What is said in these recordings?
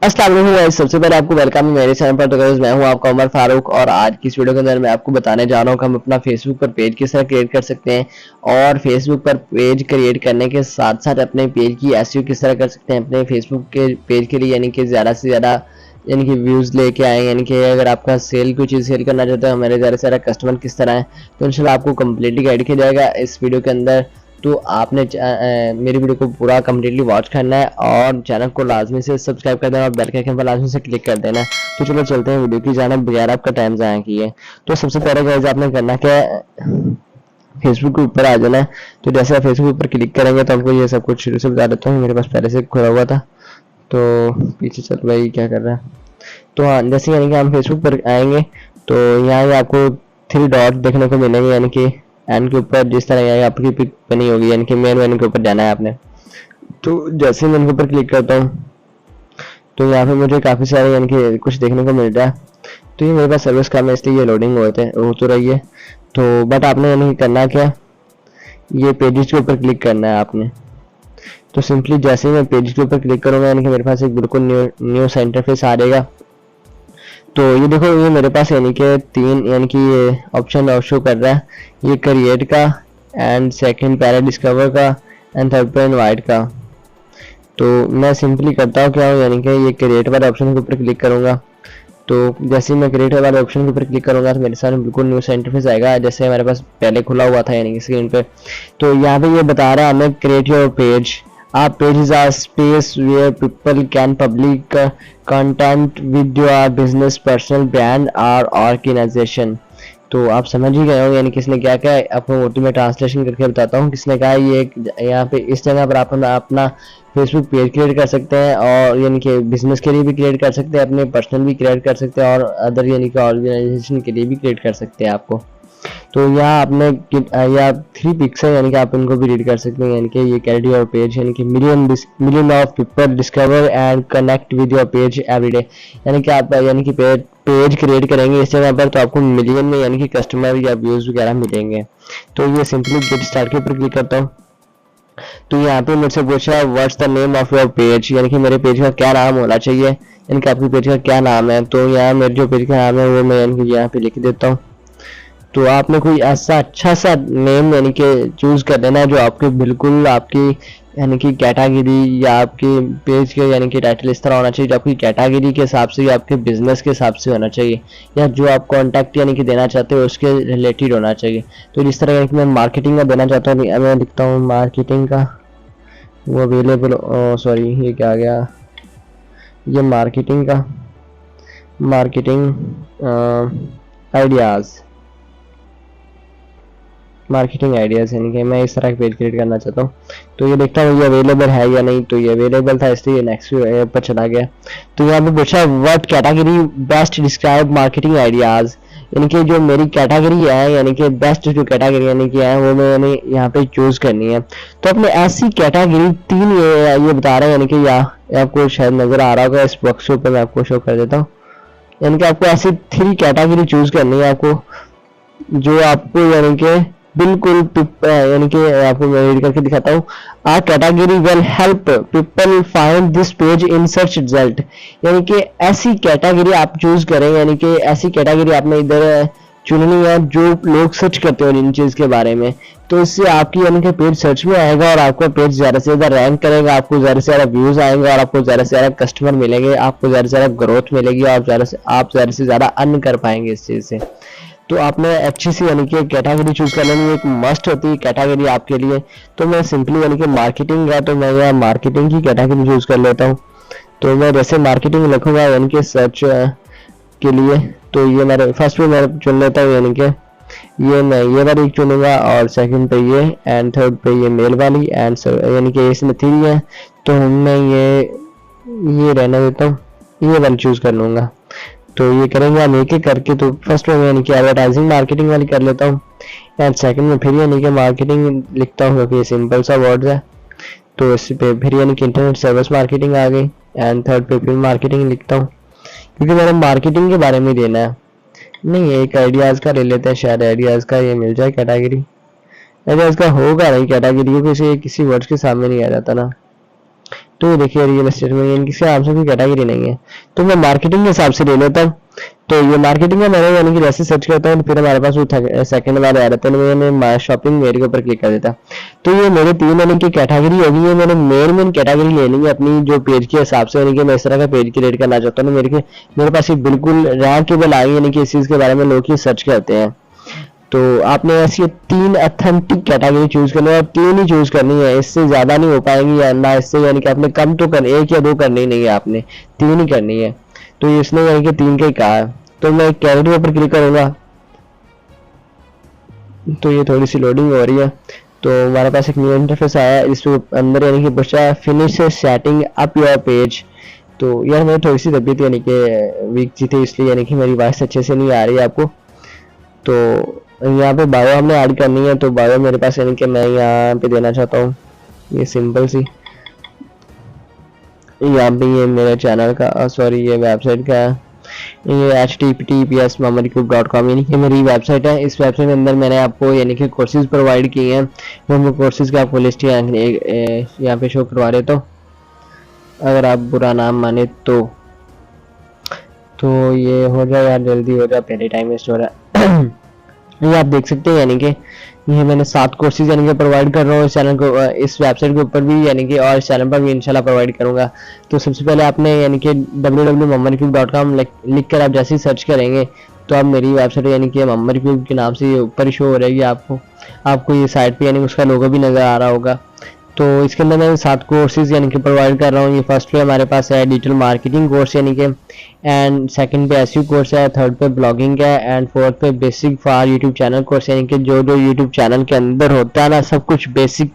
अस्सलाम वालेकुम गाइस, सबसे पहले आपको वेलकम है मेरे चैनल पर। तो गाइस मैं हूं आपका उमर फारूक और आज की इस वीडियो के अंदर मैं आपको बताने जा रहा हूं कि हम अपना फेसबुक पर पेज किस तरह क्रिएट कर सकते हैं और फेसबुक पर पेज क्रिएट करने के साथ साथ अपने पेज की एसईओ किस तरह कर सकते हैं अपने फेसबुक के पेज के लिए, यानी कि ज़्यादा से ज़्यादा यानी कि व्यूज़ लेके आए। यानी कि अगर आपका सेल कोई चीज़ सेल करना चाहते हो, हमारे ज़्यादा से ज़्यादा कस्टमर किस तरह है, तो इंशाल्लाह आपको कम्प्लीटली गाइड किया जाएगा इस वीडियो के अंदर। तो आपने मेरी वीडियो को पूरा कम्प्लीटली वॉच करना है और चैनल को लाजमी से सब्सक्राइब कर देना और बेल के आइकन पर लाजमी से क्लिक कर देना है। तो चलो चलते हैं वीडियो की जानिब बगैर आपका टाइम ज़ाया किए। तो सबसे पहले गाइस आपने करना क्या है, फेसबुक के ऊपर आ जाना है। तो जैसे आप फेसबुक ऊपर क्लिक करेंगे तो आपको ये सब कुछ शुरू से बता देता हूँ, मेरे पास पहले से खुला हुआ था तो पीछे चल भाई क्या कर रहा है। तो हाँ, जैसे यानी कि हम फेसबुक पर आएंगे तो यहाँ आपको 3 डॉट देखने को मिलेंगे, यानी कि एंड के ऊपर जिस तरह यहाँ आपकी पिक बनी होगी, यानी कि मेन मेन्यू के ऊपर जाना है आपने। तो जैसे मैं इनके ऊपर क्लिक करता हूँ तो यहाँ पे मुझे काफ़ी सारे यानी कि कुछ देखने को मिल रहा है। तो ये मेरे पास सर्विस काम है इसलिए ये लोडिंग हो तो रही है। तो बट आपने यानी करना क्या, ये पेजेस के ऊपर क्लिक करना है आपने। तो सिंपली जैसे ही मैं पेज के ऊपर क्लिक करूँगा यानी कि मेरे पास एक बिल्कुल न्यू सा इंटरफेस आ जाएगा। तो ये देखो, ये मेरे पास यानी कि 3 यानी कि ये ऑप्शन शो कर रहा है, ये क्रिएट का एंड सेकंड पैरा डिस्कवर का एंड थर्ड पे इनवाइट का। तो मैं सिंपली करता हूँ क्या हूँ, यानी कि ये क्रिएट वाले ऑप्शन के ऊपर क्लिक करूँगा। तो जैसे ही मैं क्रिएट वाले ऑप्शन के ऊपर क्लिक करूँगा तो मेरे सामने बिल्कुल न्यू सा इंटरफेस आएगा जैसे हमारे पास पहले खुला हुआ था यानी कि स्क्रीन पे। तो यहाँ पे ये बता रहा है हमें create your page. Our pages are space where people can public content with your business, personal brand or organization। तो आप समझ ही गए होंगे यानी किसने क्या क्या है। आपको उर्दू में ट्रांसलेशन करके बताता हूँ किसने कहा। ये यहाँ पे इस जगह पर आप अपना फेसबुक पेज क्रिएट कर सकते हैं और यानी कि बिजनेस के लिए भी क्रिएट कर सकते हैं, अपने पर्सनल भी क्रिएट कर सकते हैं और अदर यानी कि ऑर्गेनाइजेशन के लिए भी क्रिएट कर सकते हैं आपको। तो यहाँ आपने या 3 पिक्स है यानी कि आप इनको भी रीड कर सकते हैं, यानी कि ये कैरी योर पेज यानी कि million of people discover and connect with your page everyday. यानी कि आप यानी कि पेज क्रिएट करेंगे इस जगह पर तो आपको मिलियन में यानी कि कस्टमर या व्यूज वगैरह मिलेंगे। तो ये सिंपली गेट स्टार्ट के ऊपर क्लिक करता हूँ। तो यहाँ पे मुझसे पूछा है what's the name of your page, यानी कि मेरे पेज का क्या नाम होना चाहिए, यानी कि आपके पेज का क्या नाम है। तो यहाँ मेरे जो पेज का नाम है वो मैं यानी कि यहाँ पे लिख देता हूँ। तो आपने कोई ऐसा अच्छा सा नेम यानी कि चूज कर लेना जो आपके बिल्कुल आपकी यानी कि कैटेगरी या आपके पेज के यानी कि टाइटल इस तरह होना चाहिए जो आपकी कैटेगरी के हिसाब से या आपके बिजनेस के हिसाब से होना चाहिए या जो आप कॉन्टैक्ट यानी कि देना चाहते हो उसके रिलेटेड होना चाहिए। तो जिस तरह यानी कि मैं मार्केटिंग का देना चाहता हूँ, मैं लिखता हूँ मार्केटिंग का, वो अवेलेबल, सॉरी ये क्या आ गया, ये मार्केटिंग का, मार्केटिंग आइडियाज़, मार्केटिंग आइडियाज़ यानी कि मैं इस तरह का पेज क्रिएट करना चाहता हूँ। तो ये देखता हूँ ये अवेलेबल है या नहीं। तो ये अवेलेबल था इसलिए नेक्स्ट पर चला गया। तो यहाँ पे पूछा what category best describe marketing ideas, यानी कि जो मेरी कैटेगरी है यानी कि बेस्ट जो कैटेगरी यानी कि है वो मैंने यहाँ पे चूज करनी है। तो अपने ऐसी कैटेगरी 3 ये बता रहे हैं, यानी कि आपको शायद नजर आ रहा होगा इस बॉक्स के ऊपर, मैं आपको शो कर देता हूँ। यानी कि आपको ऐसी 3 कैटेगरी चूज करनी है आपको जो आपको यानी कि बिल्कुल यानी कि आपको मैं रीड करके दिखाता हूँ। A category will help people find this page in search result, यानी कि ऐसी कैटेगरी आप चूज करें, यानी कि ऐसी कैटेगरी आपने इधर चुननी है जो लोग सर्च करते हो इन चीज के बारे में। तो इससे आपकी यानी कि पेज सर्च में आएगा और आपका पेज ज्यादा से ज्यादा रैंक करेगा, आपको ज्यादा से ज्यादा व्यूज आएंगे और आपको ज्यादा से ज्यादा कस्टमर मिलेंगे, आपको ज्यादा से ज्यादा ग्रोथ मिलेगी और आप ज्यादा से ज्यादा अर्न कर पाएंगे इस चीज से। तो आपने अच्छी सी यानी कि कैटेगरी चूज कर लेनी, एक मस्ट होती है कैटेगरी आपके लिए। तो मैं सिंपली यानी कि मार्केटिंग है तो मैं यहाँ मार्केटिंग की कैटेगरी चूज कर लेता हूँ। तो मैं जैसे मार्केटिंग लिखूंगा यानी कि सर्च के लिए, तो ये मेरे फर्स्ट पे मैं चुन लेता हूँ, यानी कि ये मैं ये वाली चुनूंगा और सेकंड पे ये एंड थर्ड पे ये मेल वाली एंड यानी कि इसमें 3 है तो मैं ये रहने देता हूँ, ये वाली चूज कर लूंगा। तो ये करेंगे हम एक एक करके। तो फर्स्ट में यानी कि एडवर्टाइजिंग मार्केटिंग वाली कर लेता हूँ एंड सेकंड में फिर यानी कि मार्केटिंग लिखता हूँ क्योंकि ये सिंपल सा वर्ड है। तो इस पे फिर यानी कि इंटरनेट सर्विस मार्केटिंग आ गई एंड थर्ड पे फिर मार्केटिंग लिखता हूँ क्योंकि मैंने मार्केटिंग के बारे में देना है। नहीं, एक आइडियाज़ का ले लेते हैं, शायद आइडियाज़ का ये मिल जाए कैटेगरी। आइडियाज़ का होगा नहीं कैटेगरी क्योंकि किसी वर्ड के सामने नहीं आ जाता ना। तो ये देखिए रियल एस्टेट में यानी किसी नाम से कोई कैटेगरी नहीं है, तो मैं मार्केटिंग के हिसाब से ले लेता हूँ। तो ये मार्केटिंग में मैंने यानी कि जैसे सर्च करता हूँ फिर हमारे पास वो सेकंड वाले आ रहे थे, मैंने शॉपिंग मेरे के ऊपर क्लिक कर देता। तो ये मेरे 3 यानी कि कैटेगरी होगी, ये मैंने मेन कैटेगरी लेनी है अपनी जो पेज के हिसाब से, यानी कि मैं इस तरह का पेज क्रिएट करना चाहता हूँ। मेरे पास ये बिल्कुल रैंकेबल आई, यानी कि इस चीज़ के बारे में लोग ही सर्च करते हैं। तो आपने ऐसी 3 ऑथेंटिक कैटेगरी चूज करनी है, और 3 ही चूज करनी है, इससे ज्यादा नहीं हो पाएंगी, या ना इससे यानी कि आपने कम तो कर 1 या 2 करनी नहीं है, आपने 3 ही करनी है। तो इसने यानी कि 3 का ही कहा है। तो मैं कैटेगरी के ऊपर क्लिक करूंगा, तो ये थोड़ी सी लोडिंग हो रही है। तो हमारे पास एक न्यू इंटरफेस आया है, इसके अंदर यानी कि पूछा है finish setting up your page. तो यार मेरी थोड़ी सी तबीयत यानी कि वीक सी थी, इसलिए यानी कि मेरी वॉइस अच्छे से नहीं आ रही है आपको। तो यहाँ पे बायो हमने ऐड करनी है, तो बायो मेरे पास यानी कि मैं यहाँ पे देना चाहता हूँ ये सिंपल सी, यहाँ पे ये मेरे चैनल का सॉरी ये वेबसाइट का है, ये https mohammadcube.com यानी कि मेरी वेबसाइट है। इस वेबसाइट के अंदर मैंने आपको यानी कि कोर्सेज प्रोवाइड किए हैं, वो कोर्सेज की आपको लिस्ट यहाँ पे शो करवा रहे, तो अगर आप बुरा नाम माने तो ये हो जाए यार, जल्दी हो जाए, पहले टाइम वेस्ट हो रहा है। ये आप देख सकते हैं यानी कि ये मैंने 7 कोर्सेज यानी कि प्रोवाइड कर रहा हूँ इस चैनल को, इस वेबसाइट के ऊपर भी यानी कि, और इस चैनल पर भी इंशाल्लाह प्रोवाइड करूंगा। तो सबसे पहले आपने यानी कि www.mohammadcube.com लिख कर आप जैसे ही सर्च करेंगे तो आप मेरी वेबसाइट यानी कि मोहम्मद क्यूब के नाम से ऊपर ही शो हो रहेगी आपको ये साइट पे यानी उसका लोगो भी नज़र आ रहा होगा। तो इसके अंदर मैं 7 कोर्सेज यानी कि प्रोवाइड कर रहा हूँ। ये फर्स्ट पे हमारे पास है डिजिटल मार्केटिंग कोर्स यानी कि, एंड सेकंड पे एसईओ कोर्स है, थर्ड पे ब्लॉगिंग है, एंड फोर्थ पे basic for YouTube channel course यानी कि जो यूट्यूब चैनल के अंदर होता है ना सब कुछ बेसिक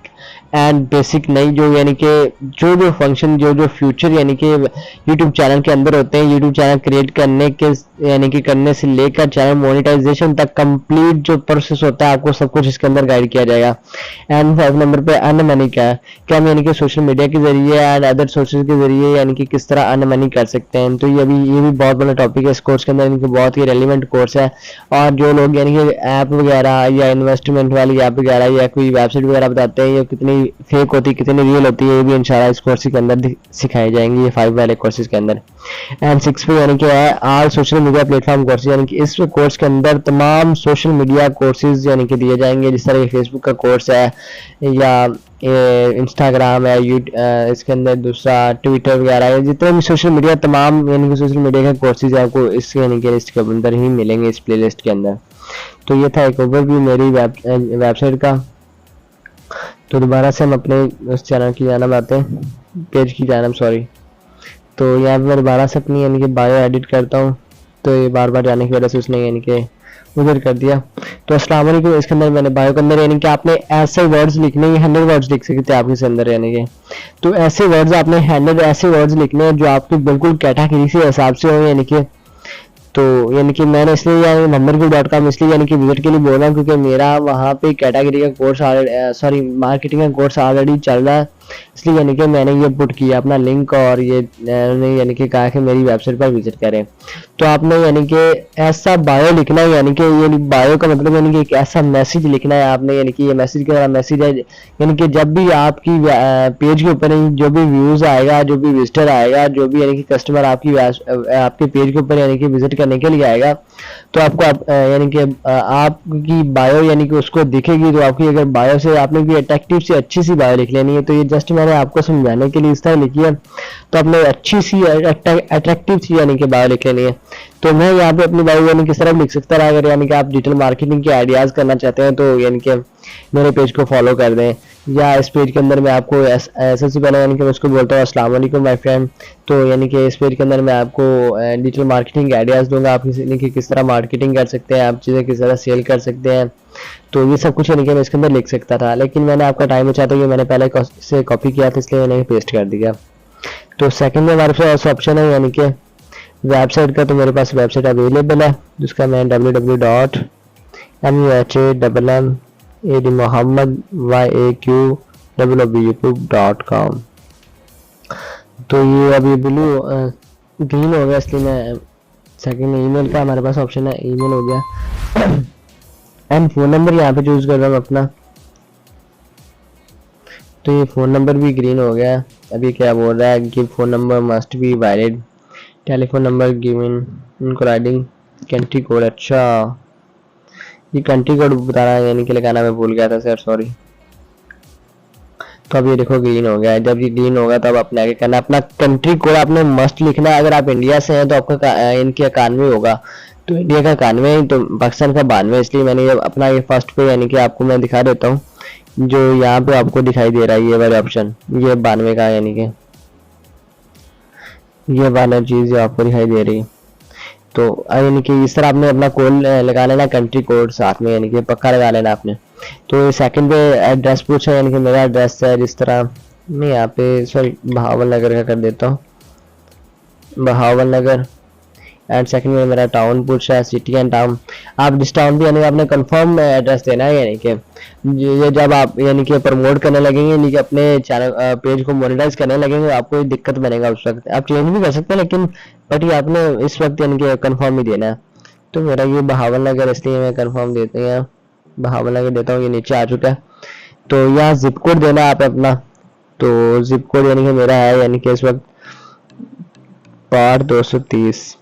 एंड बेसिक नहीं, जो यानी कि जो फंक्शन जो फ्यूचर यानी कि यूट्यूब चैनल के अंदर होते हैं, यूट्यूब चैनल क्रिएट करने के यानी कि करने से लेकर चैनल मोनेटाइजेशन तक कंप्लीट जो प्रोसेस होता है आपको सब कुछ इसके अंदर गाइड किया जाएगा। एंड 5 नंबर पे अर्न मनी का है, क्या हम यानी कि सोशल मीडिया के जरिए एंड अदर सोर्सेज के जरिए यानी कि किस तरह अर्न मनी कर सकते हैं। तो ये भी बहुत बड़ा टॉपिक है इस कोर्स के अंदर, यानी कि बहुत ही रेलिवेंट कोर्स है। और जो लोग यानी कि ऐप वगैरह या इन्वेस्टमेंट वाली ऐप वगैरह या कोई वेबसाइट वगैरह बताते हैं, ये कितनी फेक होती है कितनी रियल होती है, ये भी इंशाल्लाह इस कोर्स के अंदर सिखाई जाएंगी, ये 5 वाले कोर्सेज के अंदर। एंड 6 पे यानी कि है all social media platform courses, यानी कि इस कोर्स के अंदर तमाम सोशल मीडिया कोर्सेज यानी कि दिए जाएंगे, जिस तरह फेसबुक का कोर्स है या इंस्टाग्राम है, इसके अंदर दूसरा ट्विटर वगैरह है, जितने भी सोशल मीडिया तमाम यानी कि सोशल मीडिया के कोर्सेज आपको इस यानी कि लिस्ट के अंदर ही मिलेंगे, इस प्लेलिस्ट के अंदर। तो ये था एक ओवरव्यू मेरी वेबसाइट का। तो दोबारा से हम अपने उस चैनल की जानब आते हैं, पेज की जानब सॉरी। तो यहाँ पे मैं दोबारा से अपनी यानी कि बायो एडिट करता हूँ, तो ये बार बार जाने की वजह से उसने यानी कि उधर कर दिया। तो अस्सलाम वालेकुम, इसके अंदर मैंने बायो के अंदर यानी कि आपने ऐसे वर्ड्स लिखने हैं, 100 वर्ड्स लिख सकते हैं आप इसके अंदर यानी कि। तो ऐसे वर्ड्स आपने 100 ऐसे वर्ड्स लिखने हैं जो आपके बिल्कुल कैटेगरी से हिसाब से हो, यानी कि तो यानी कि मैंने इसलिए यानी mohammadcube.com इसलिए यानी कि विजिट के लिए बोल रहा हूँ क्योंकि मेरा वहाँ पे कैटेगरी का कोर्स सॉरी मार्केटिंग का कोर्स ऑलरेडी चल रहा है, इसलिए यानी कि मैंने ये पुट किया अपना लिंक, और ये यानी कि कहा कि मेरी वेबसाइट पर विजिट करें। तो आपने यानी कि ऐसा बायो लिखना है, यानी कि ये बायो का मतलब यानी कि एक ऐसा मैसेज लिखना है आपने, यानी कि ये मैसेज का मैसेज है, यानी कि जब भी आपकी पेज के ऊपर जो भी व्यूज आएगा, जो भी विजिटर आएगा, जो भी यानी कि कस्टमर आपके पेज के ऊपर यानी कि विजिट करने के लिए आएगा, तो आपको यानी कि आपकी बायो यानी कि उसको दिखेगी। तो आपकी अगर बायो से आपने कोई अट्रैक्टिव सी अच्छी सी बायो लिख लेनी है, तो ये जस्ट मैंने आपको समझाने के लिए इस तरह लिखी है। तो आपने अच्छी सी अट्रैक्टिव सी यानी कि बायो लिख लेनी है। तो मैं यहाँ पे अपनी बायो यानी किस तरह लिख सकता रहा, अगर यानी कि आप डिजिटल मार्केटिंग के आइडियाज करना चाहते हैं तो यानी कि मेरे पेज को फॉलो कर दें, या इस पेज के अंदर मैं आपको ऐसे से पहले यानी कि मैं उसको बोलता हूँ अस्सलाम वालेकुम माय फ्रेंड। तो यानी कि इस पेज के अंदर मैं आपको डिजिटल मार्केटिंग आइडियाज़ दूंगा, आप यानी कि किस तरह मार्केटिंग कर सकते हैं, आप चीज़ें किस तरह सेल कर सकते हैं। तो ये सब कुछ यानी कि मैं इसके अंदर लिख सकता था, लेकिन मैंने आपका टाइम बचाते हुए मैंने पहले से कॉपी किया था, इसलिए मैंने पेस्ट कर दिया। तो सेकंड में हमारे पास ऑप्शन है यानी कि वेबसाइट का, तो मेरे पास वेबसाइट अवेलेबल है जिसका मैं www.muhammad.com। तो ये अभी ब्लू ग्रीन हो गया, इसलिए मैं सेकंड ईमेल का हमारे पास ऑप्शन है, ईमेल हो गया। एंड फोन नंबर यहाँ पे चूज कर रहा हूँ अपना। तो ये फ़ोन नंबर भी ग्रीन हो गया। अभी क्या बोल रहा है कि phone number must be valid, telephone number given including, country code. अच्छा, ये कंट्री कोड बताना यानी कि लगाना मैं भूल गया था सर, सॉरी। तो अब ये देखो ग्रीन हो गया है। जब ये ग्रीन होगा तब अपने आगे करना, अपना कंट्री कोड आपने मस्ट लिखना है। अगर आप इंडिया से हैं तो आपका इनकी 91 होगा, तो इंडिया का 91, तो पाकिस्तान का 92। इसलिए मैंने ये अपना ये फर्स्ट पे यानी कि आपको मैं दिखा देता हूँ, जो यहाँ पे आपको दिखाई दे रहा है ये वाला ऑप्शन, ये 92 का, यानी कि ये वाला चीज़ जो आपको दिखाई दे रही है। तो यानी कि इस तरह आपने अपना कोड लगा लेना, कंट्री कोड साथ में यानी कि पक्का लगा लेना आपने। तो सेकंड पे एड्रेस पूछा, यानी कि मेरा एड्रेस है जिस तरह मैं यहाँ पे, सॉरी, बहावल नगर का कर देता हूँ, बहावल नगर। एंड सेकंड में मेरा टाउन पूछा है, सिटी एंड टाउन। आप जिस टाउन पे यानी आपने कंफर्म एड्रेस देना है, यानी कि ये जब आप यानी कि प्रमोट करने लगेंगे, यानी कि अपने चैनल पेज को मोनेटाइज करने लगेंगे, आपको दिक्कत बनेगा उस वक्त। आप चेंज भी कर सकते हैं, लेकिन बट ये आपने इस वक्त यानी कि कंफर्म ही देना है। तो मेरा ये बहावल नगर, इसलिए मैं कंफर्म देते हैं, बहावल नगर देता हूँ। ये नीचे आ चुका है। तो यहाँ जिप कोड देना है आप अपना। तो जिप कोड यानी कि मेरा है यानी कि इस वक्त 6230।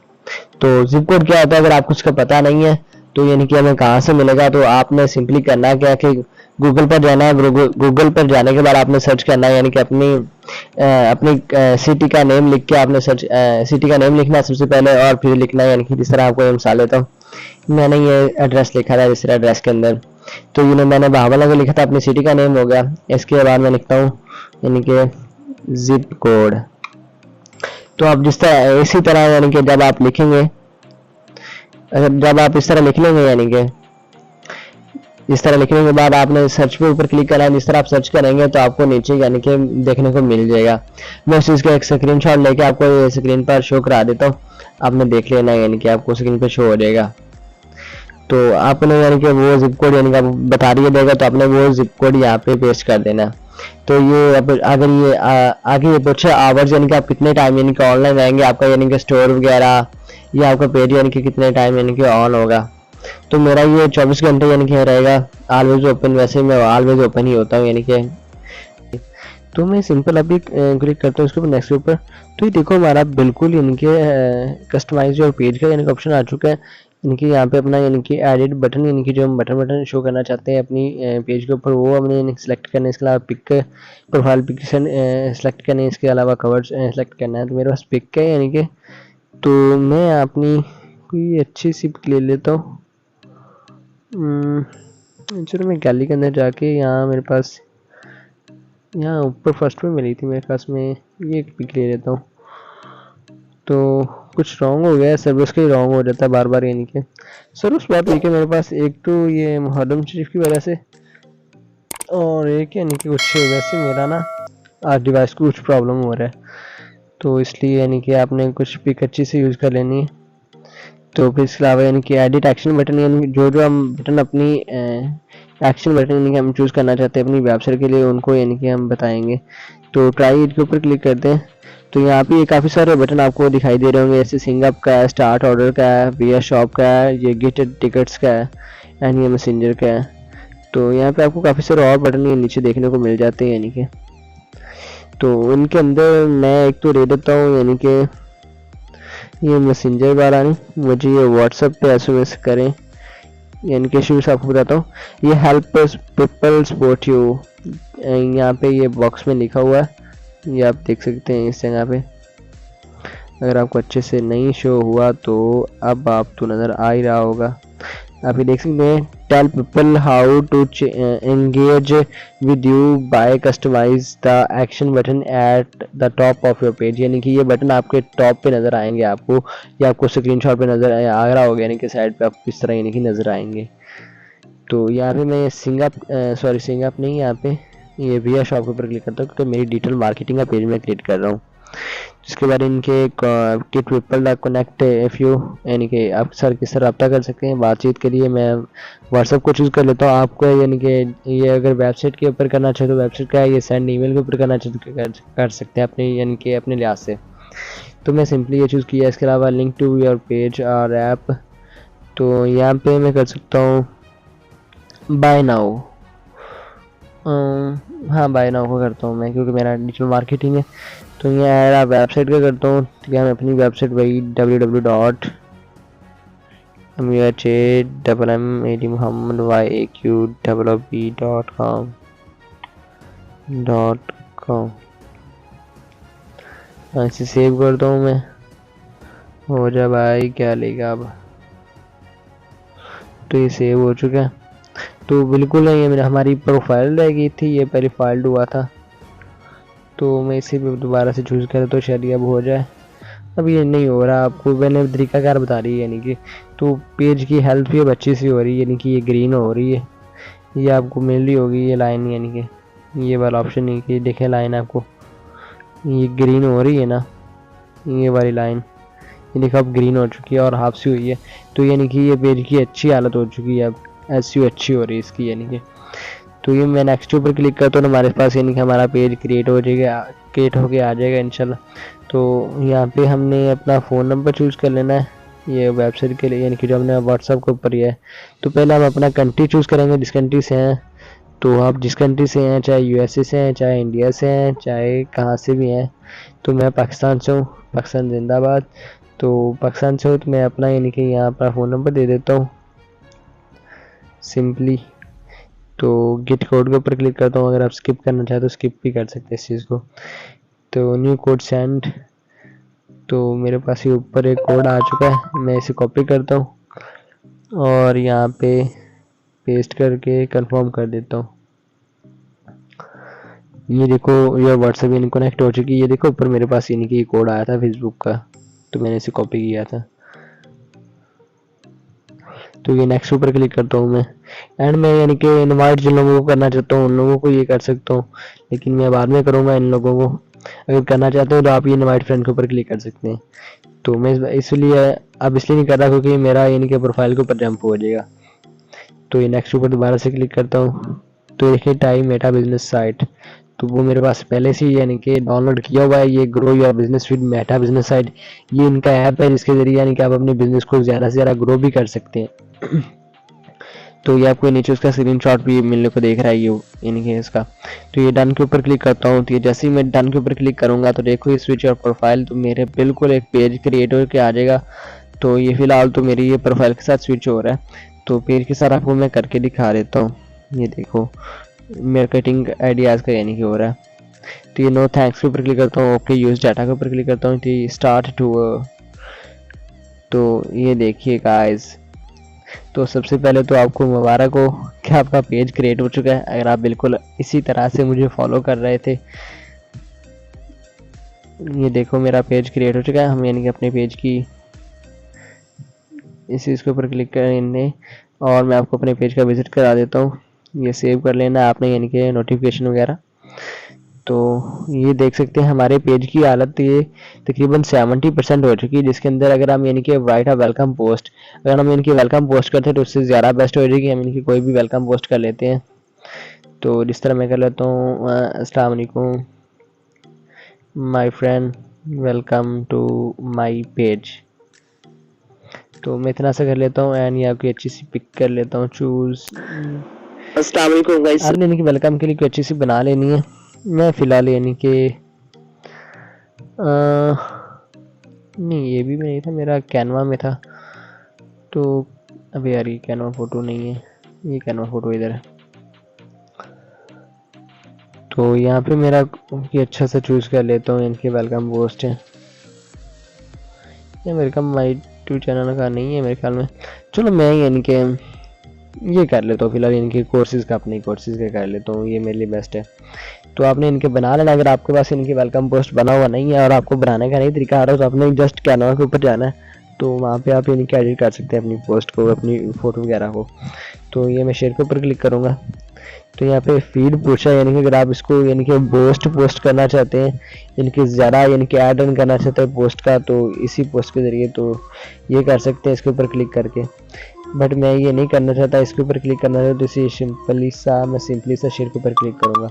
तो जिप कोड क्या होता है, अगर आपको उसका पता नहीं है तो यानी कि हमें कहाँ से मिलेगा, तो आपने सिंपली करना है क्या कि गूगल पर जाना है। गूगल पर जाने के बाद आपने सर्च करना है, यानी कि अपनी सिटी का नेम लिख के आपने सिटी का नेम लिखना है सबसे पहले, और फिर लिखना है, यानी कि जिस तरह आपको ये मिसाल देता हूँ, मैंने ये एड्रेस लिखा था, जिस तरह एड्रेस के अंदर तो ये मैंने बहावल नगर लिखा था, अपनी सिटी का नेम हो गया। इसके बाद मैं लिखता हूँ यानी कि जिप कोड। तो आप जिस तरह इसी तरह यानी कि जब आप लिखेंगे, जब आप इस तरह लिख लेंगे, यानी कि इस तरह लिखने के बाद आपने सर्च पे ऊपर क्लिक करना है। जिस तरह आप सर्च करेंगे तो आपको नीचे यानी कि देखने को मिल जाएगा। मैं उस चीज़ का एक स्क्रीनशॉट लेके आपको ये स्क्रीन पर शो करा देता हूँ, आपने देख लेना है, यानी कि आपको स्क्रीन पर शो हो जाएगा। तो आपने यानी कि वो जिप कोड यानी कि बता दिया जाएगा, तो आपने वो जिप कोड यहाँ पे पेस्ट कर देना। तो ये अगर ये आगे ये पूछे आवर्स, यानी कि आप कितने टाइम यानी कि ऑनलाइन रहेंगे, आपका यानी कि स्टोर वगैरह या आपका पेज यानी कि कितने टाइम यानी कि ऑन होगा। तो मेरा ये 24 घंटे यानी कि रहेगा ऑलवेज ओपन। वैसे मैं ऑलवेज ओपन ही होता हूँ, यानी कि तो मैं सिंपल अभी क्लिक करता हूँ इसके ऊपर, नेक्स्ट के ऊपर। तो ये देखो हमारा बिल्कुल यानी कि कस्टमाइज योर पेज का यानी कि ऑप्शन आ चुका है। यानी कि यहाँ पे अपना यानी कि एडिट बटन, यानी कि जो हम बटन शो करना चाहते हैं अपनी पेज के ऊपर, वो हमने सेलेक्ट करना है। इसके अलावा पिक, प्रोफाइल पिक्चर सेलेक्ट करना है। इसके अलावा कवर सेलेक्ट करना है। तो मेरे पास पिक है, यानी कि तो मैं अपनी कोई अच्छी सी पिक ले लेता हूँ। चलो मैं गैलरी के अंदर जाके, यहाँ मेरे पास यहाँ ऊपर फर्स्ट में मिली थी मेरे पास में, ये एक पिक ले लेता हूँ। तो कुछ रॉन्ग हो गया है सर, उसका ही रॉन्ग हो जाता है बार बार, यानी कि सर उस बात हुई कि मेरे पास एक तो ये मुहर्रम शरीफ की वजह से, और एक यानी कि कुछ वैसे मेरा ना आज डिवाइस को कुछ प्रॉब्लम हो रहा है, तो इसलिए यानी कि आपने कुछ पिक अच्छी से यूज़ कर लेनी है। तो फिर इसके अलावा यानी कि एडिट एक्शन बटन, यानी जो जो हम बटन अपनी एक्शन बटन यानी कि हम चूज़ करना चाहते हैं अपनी वेबसाइट के लिए, उनको यानी कि हम बताएंगे। तो ट्राई इट के ऊपर क्लिक करते हैं। तो यहाँ पे ये काफ़ी सारे बटन आपको दिखाई दे रहे होंगे, जैसे सिंग अप का है, स्टार्ट ऑर्डर का है, वीआर शॉप का है, ये गेट टिकट्स का है, एंड ये मैसेंजर का है। तो यहाँ पे आपको काफ़ी सारे और बटन ये नीचे देखने को मिल जाते हैं, यानी कि तो इनके अंदर मैं एक तो दे देता हूँ, यानी कि ये मैसेंजर वाला नहीं, मुझे ये व्हाट्सएप पे एसएमएस करें, यानी कि शुरू से आपको बताता हूँ। ये हेल्प पीपल सपोर्ट यू, यहाँ पे ये बॉक्स में लिखा हुआ है, ये आप देख सकते हैं इस जगह पे। अगर आपको अच्छे से नहीं शो हुआ तो अब आपको नज़र आ ही रहा होगा, आप ये देख सकते हैं। Tell people how to engage with you by customise the action button at the top of your page, यानी कि ये बटन आपके टॉप पे नज़र आएंगे आपको, या आपको स्क्रीनशॉट पे नज़र आ रहा होगा, यानी कि साइड पे आपको इस तरह यानी कि नज़र आएंगे। तो यहाँ पे मैं सिंग अप नहीं, यहाँ पे ये वीआर शॉप के ऊपर क्लिक करता हूँ, क्योंकि मेरी डिजिटल मार्केटिंग का पेज मैं क्रिएट कर रहा हूँ। जिसके बाद इनके kit people connect if you, यानी कि आप सर किस तरह रब्ता कर सकते हैं बातचीत के लिए। मैं व्हाट्सएप को चूज़ कर लेता हूँ। आपको यानी कि ये अगर वेबसाइट के ऊपर करना चाहे तो वेबसाइट का है, ये सेंड ईमेल के ऊपर करना चाहे तो कर सकते हैं अपने यानी कि अपने लिहाज से। तो मैं सिंपली ये चूज़ किया। इसके अलावा लिंक टू योर पेज और ऐप, तो यहाँ पे मैं कर सकता हूँ बाय नाउ। हाँ बाय नाउ को करता हूँ मैं, क्योंकि मेरा डिजिटल मार्केटिंग है। तो यहाँ वेबसाइट का करता हूँ। तो यहाँ मैं अपनी वेबसाइट वही www.muhammad.com इसे सेव करता हूँ मैं। हो जा भाई, क्या लेगा अब। तो ये सेव हो चुका है। तो बिल्कुल ये मेरा हमारी प्रोफाइल रह गई थी, ये पहले फाइल्ड हुआ था। तो मैं इसे भी दोबारा से चूज़ करें तो शायद अब हो जाए। अब ये नहीं हो रहा, आपको मैंने तरीकाकार बता रही है यानी कि। तो पेज की हेल्थ भी अब अच्छी सी हो रही है, यानी कि ये ग्रीन हो रही है। ये आपको मिल रही होगी ये लाइन, यानी कि ये वाला ऑप्शन नहीं कि देखें लाइन आपको ये ग्रीन हो रही है ना, ये वाली लाइन ये देखो अब ग्रीन हो चुकी है और हाफ सी हुई है। तो यानी कि ये पेज की अच्छी हालत हो चुकी है, अब एसईओ अच्छी हो रही है इसकी यानी कि। तो ये मैं नेक्स्ट ऊपर क्लिक करता हूँ, हमारे पास यानी कि हमारा पेज क्रिएट हो जाएगा, क्रिएट होके आ जाएगा इंशाल्लाह। तो यहाँ पे हमने अपना फ़ोन नंबर चूज़ कर लेना है ये वेबसाइट के लिए, यानी कि जो हमने व्हाट्सअप के ऊपर है। तो पहले हम अपना कंट्री चूज़ करेंगे, जिस कंट्री से हैं। तो आप जिस कंट्री से हैं, चाहे यूएसए से हैं, चाहे इंडिया से हैं, चाहे कहाँ से भी हैं। तो मैं पाकिस्तान से हूँ, पाकिस्तान जिंदाबाद। तो पाकिस्तान से हूँ तो मैं अपना यानी कि यहाँ अपना फ़ोन नंबर दे देता हूँ सिंपली। तो गेट कोड के ऊपर क्लिक करता हूँ, अगर आप स्किप करना चाहे तो स्किप भी कर सकते हैं इस चीज़ को। तो न्यू कोड सेंड। तो मेरे पास ये ऊपर एक कोड आ चुका है, मैं इसे कॉपी करता हूँ और यहाँ पे पेस्ट करके कंफर्म कर देता हूँ। ये देखो ये व्हाट्सएप यानी कनेक्ट हो चुकी है। ये देखो ऊपर मेरे पास यानी कि ये कोड आया था फेसबुक का, तो मैंने इसे कॉपी किया था। तो ये नेक्स्ट ऊपर क्लिक करता हूँ मैं, एंड मैं यानी कि इनवाइट जिन लोगों को करना चाहता हूँ उन लोगों को ये कर सकता हूँ, लेकिन मैं बाद में करूँगा इन लोगों को। अगर करना चाहते हो तो आप ये इनवाइट फ्रेंड के ऊपर क्लिक कर सकते हैं। तो मैं इसलिए अब इसलिए नहीं कर रहा क्योंकि मेरा यानी कि प्रोफाइल के ऊपर जंप हो जाएगा। तो ये नेक्स्ट ऊपर दोबारा से क्लिक करता हूँ। तो देखिए टाइम मेटा बिजनेस साइट, तो वो मेरे पास पहले से ही यानी कि डाउनलोड किया हुआ है। ये grow your business with Meta business site, ये इनका ऐप है जिसके जरिए यानी कि आप अपने बिजनेस को ज़्यादा से ज़्यादा ग्रो भी कर सकते हैं। तो ये आपको नीचे उसका स्क्रीनशॉट भी मिलने को देख रहा है ये यानी कि इसका। तो ये डन के ऊपर क्लिक करता हूँ। तो ये जैसे ही मैं डन के ऊपर क्लिक करूँगा तो देखो ये स्विच और प्रोफाइल, तो मेरे बिल्कुल एक पेज क्रिएट होकर आ जाएगा। तो ये फिलहाल तो मेरी ये प्रोफाइल के साथ स्विच हो रहा है। तो पेज के साथ आपको मैं करके दिखा देता हूँ। ये देखो मार्केटिंग आइडियाज़ का यानी कि हो रहा है। तो ये नो थैंक्स के ऊपर क्लिक करता हूँ, ओके यूज डाटा के ऊपर क्लिक करता हूँ। तो स्टार्ट टू। तो ये देखिए गाइस, तो सबसे पहले तो आपको मुबारक हो कि आपका पेज क्रिएट हो चुका है, अगर आप बिल्कुल इसी तरह से मुझे फॉलो कर रहे थे। ये देखो मेरा पेज क्रिएट हो चुका है। हम यानी कि अपने पेज की इस चीज़ के ऊपर क्लिक करने और मैं आपको अपने पेज का विजिट करा देता हूँ। ये सेव कर लेना आपने यानी कि नोटिफिकेशन वगैरह। तो ये देख सकते हैं हमारे पेज की हालत ये तकरीबन 70% हो चुकी है, जिसके अंदर अगर हम यानी कि राइट अ वेलकम पोस्ट, अगर हम इनकी वेलकम पोस्ट करते हैं तो उससे ज़्यादा बेस्ट हो जाएगी। हम इनकी कोई भी वेलकम पोस्ट कर लेते हैं। तो जिस तरह मैं कर लेता हूँ, अस्सलाम वालेकुम my friend, welcome to my page. तो मैं इतना सा कर लेता हूँ एंड ये आपकी अच्छी सी पिक कर लेता हूँ चूज़। अस्सलाम वालेकुम गाइस। आपने यानी कि वेलकम के लिए कोई अच्छी सी बना लेनी है। मैं फ़िलहाल यानी कि नहीं ये भी नहीं था, मेरा कैनवा में था। तो अबे यार ये कैनवा फ़ोटो नहीं है, ये कैनवा फ़ोटो इधर है। तो यहाँ पे मेरा ये अच्छा सा चूज़ कर लेता हूँ, इनके वेलकम पोस्ट है। ये वेलकम माई टू चैनल का नहीं है मेरे ख्याल में। चलो मैं यानी कि ये कर लेता हूँ फिलहाल, इनके कोर्सेज़ का अपने कोर्सेज़ का कर लेता हूँ, ये मेरे लिए बेस्ट है। तो आपने इनके बना लेना। अगर आपके पास इनकी वेलकम पोस्ट बना हुआ नहीं है और आपको बनाने का नहीं तरीका आ रहा है तो आपने जस्ट कैनवा के ऊपर जाना है। तो वहाँ पे आप इनकी एडिट कर सकते हैं अपनी पोस्ट को, अपनी फ़ोटो वगैरह को। तो ये मैं शेयर के ऊपर क्लिक करूँगा। तो यहाँ पे फीड पूछा यानी कि अगर आप इसको यानी कि पोस्ट करना चाहते हैं, इनके ज़्यादा यानी कि ऐड ऑन करना चाहते हैं पोस्ट का, तो इसी पोस्ट के ज़रिए तो ये कर सकते हैं इसके ऊपर क्लिक करके। बट मैं ये नहीं करना चाहता, इसके ऊपर क्लिक करना चाहता तो इसी सिंपली सा शेयर के ऊपर क्लिक करूँगा।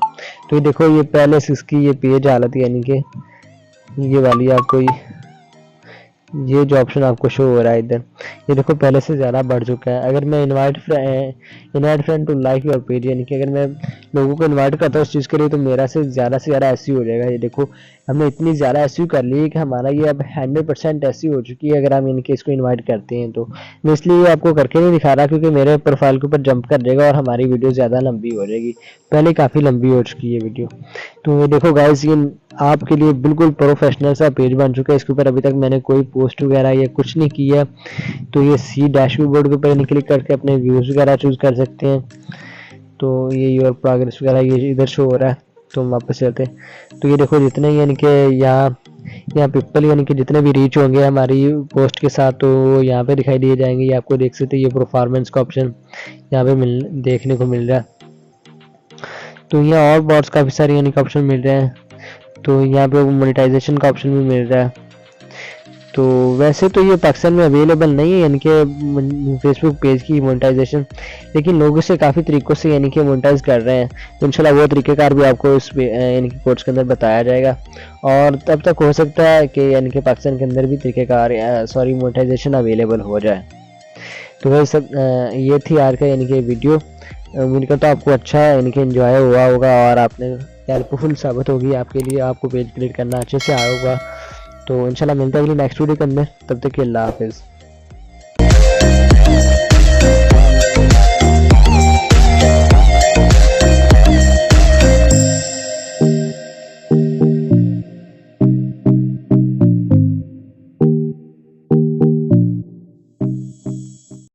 तो ये देखो ये पहले से इसकी ये पेज हालत यानी कि ये वाली आपको ये जो ऑप्शन आपको शो हो रहा है इधर, ये देखो पहले से ज़्यादा बढ़ चुका है। अगर मैं invite friend to like your page, यानी कि अगर मैं लोगों को इनवाइट करता हूँ उस चीज़ के लिए, तो मेरा से ज़्यादा एसईओ हो जाएगा। ये देखो हमने इतनी ज़्यादा एसईओ कर ली है कि हमारा ये अब 100% एसईओ हो चुकी है, अगर हम इनके इसको इन्वाइट करते हैं तो। मैं इसलिए ये आपको करके नहीं दिखा रहा क्योंकि मेरे प्रोफाइल के ऊपर जंप कर जाएगा और हमारी वीडियो ज़्यादा लंबी हो जाएगी। पहले काफ़ी लंबी हो चुकी है वीडियो। तो ये देखो गाइस, ये आपके लिए बिल्कुल प्रोफेशनल सा पेज बन चुका है। इसके ऊपर अभी तक मैंने कोई पोस्ट वगैरह या कुछ नहीं किया। तो ये सी डैशबोर्ड के ऊपर क्लिक करके अपने व्यूज़ वगैरह चूज़ कर सकते हैं। तो ये योर प्रोग्रेस वगैरह ये इधर शो हो रहा है। तो हम वापस चलते हैं। तो ये देखो जितने यानी कि यहाँ पीपल यानी कि जितने भी रीच होंगे हमारी पोस्ट के साथ, तो वो यहाँ पे दिखाई दिए जाएंगे। ये आपको देख सकते हैं, ये परफॉर्मेंस का ऑप्शन यहाँ पे देखने को मिल रहा है। तो यहाँ और बॉट्स काफ़ी सारे यानी कि ऑप्शन मिल रहे हैं। तो यहाँ पे मोनेटाइजेशन का ऑप्शन भी मिल रहा है। तो वैसे तो ये पाकिस्तान में अवेलेबल नहीं है यानी कि फेसबुक पेज की मोनेटाइजेशन, लेकिन लोग इसे काफ़ी तरीक़ों से यानी कि मोनेटाइज कर रहे हैं। तो इंशाल्लाह वो तरीक़ेकार भी आपको इस यानी कि कोर्स के अंदर बताया जाएगा। और तब तक हो सकता है कि यानी कि पाकिस्तान के अंदर भी तरीक़ेकार मोनेटाइजेशन अवेलेबल हो जाए। तो वही सब ये थी आज का यानी कि वीडियो। उम्मीद करता हूँ आपको अच्छा यानी कि एंजॉय हुआ होगा और आपने हेल्पफुल साबित होगी आपके लिए, आपको पेज क्रिएट करना अच्छे से आया होगा। तो इंशाल्लाह मिलते हैं अगली नेक्स्ट वीडियो के अंदर। तब तक के अल्लाह हाफिज़।